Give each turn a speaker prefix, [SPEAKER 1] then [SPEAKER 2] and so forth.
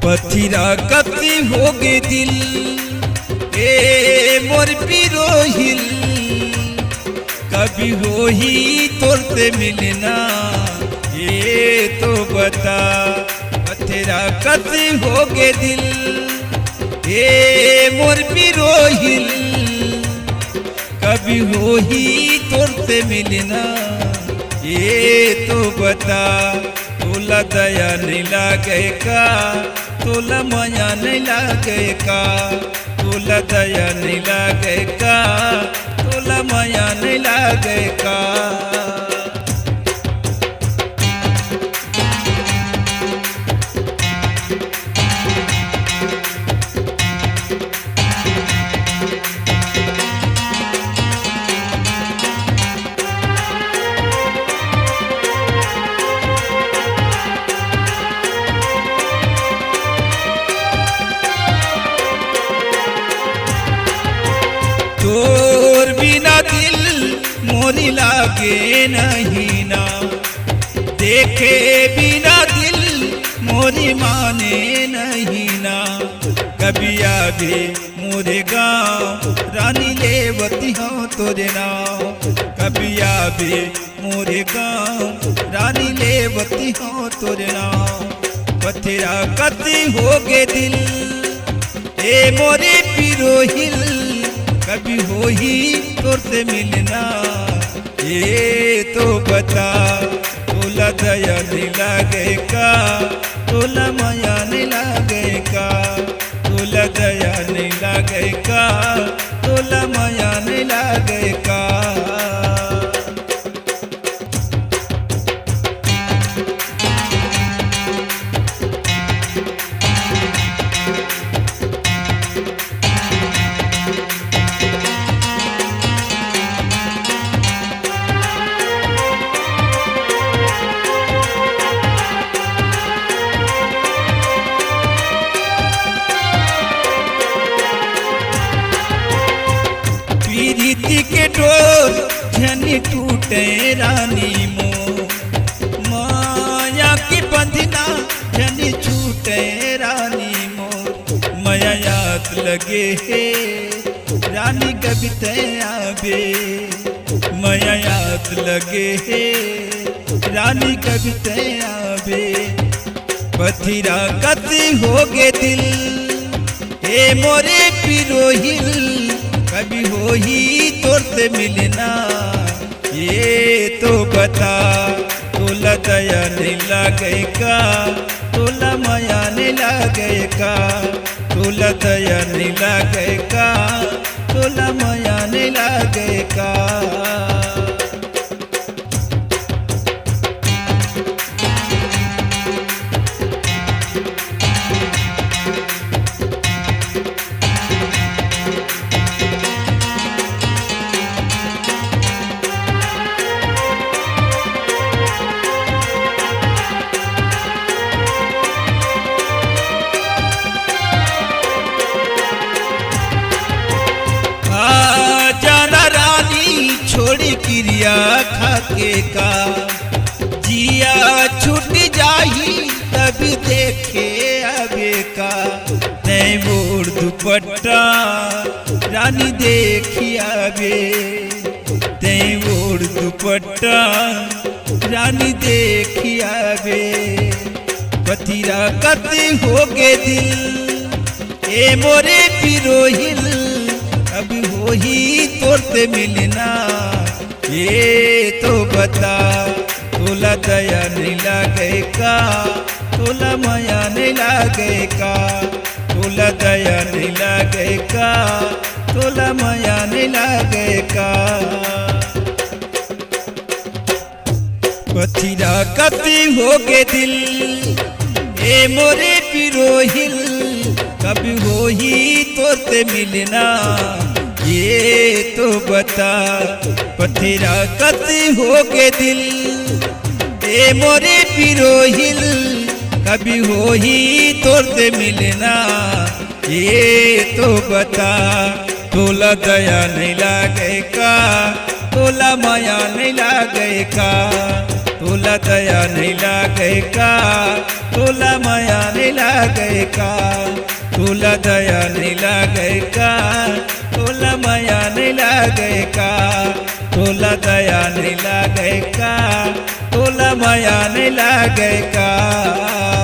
[SPEAKER 1] पथिरा कति होगे दिल ए मोर पिरोहिल कभी हो ही तोरते मिलना ये तो बता। पथिरा कति होगे दिल ए मोर पिरोहिल कभी हो ही तोरते मिलना ये तो बता। तोला दया नहीं लागे का तोला माया नहीं लागे का तोला दया नहीं लागे का तोला माया नहीं लागे का। तोर बिना दिल मोरी लागे नहीं ना देखे बिना दिल मोरी माने नहीं ना। कभी आवे मोरे गाँव रानी लेवती हो तोरे नाव कभी आवे मोरे गाँव रानी लेवती हो तोरे नाव। पथिरा कति होगे दिल ए मोरे पिरोहिल कभी हो ही तोरते मिलना ये तो बता। तोला दया नहीं लागे का तोला माया नहीं लागे का तोला दया नहीं लागे का तोला माया नहीं लागे का। प्रीति के डोर झनी टूटे रानी मो माया की बंधना झनी छूटे रानी मो। माया याद लगे है रानी कविता आवे माया याद लगे है रानी कविता आवे। पथिरा कति होगे दिल ए मोरे पिरोहिल कभी हो ही तोरते मिलना ये तो बता। तोला दया नहीं लागे का तोला माया नहीं लागे का तोला दया नहीं लागे का तोला माया नहीं लागे का। छोड़ी क्रिया खाके का जिया छूट जाही तभी देखे आवे का। नहीं मोर दुपट्टा रानी देखी आवे नहीं मोर दुपट्टा रानी देखी आवे। पथिरा कति होगे दिल ए मोरे पिरोहिल कभी हो ही तोरते मिलना ये तो बता। तोला दया नहीं लागे का तोला माया नहीं लागे का तोला दया नहीं लागे का तोला माया नहीं लागे का। पथिरा कति होगे दिल ए मोरे पिरोहिल कभी हो ही तोरते मिलना ये तो बता। पथिरा कति होगे दिल ए मोरे पिरोहिल कभी हो ही तोरते मिलना ये तो बता। तोला दया नहीं लागे का तोला माया नहीं लागे का तोला दया नहीं लागे का, तोला माया नहीं लागे का, तोला दया नहीं लागे का, तोला माया नहीं लागे का, तोला दया नहीं लागे का, तोला माया नहीं लागे का।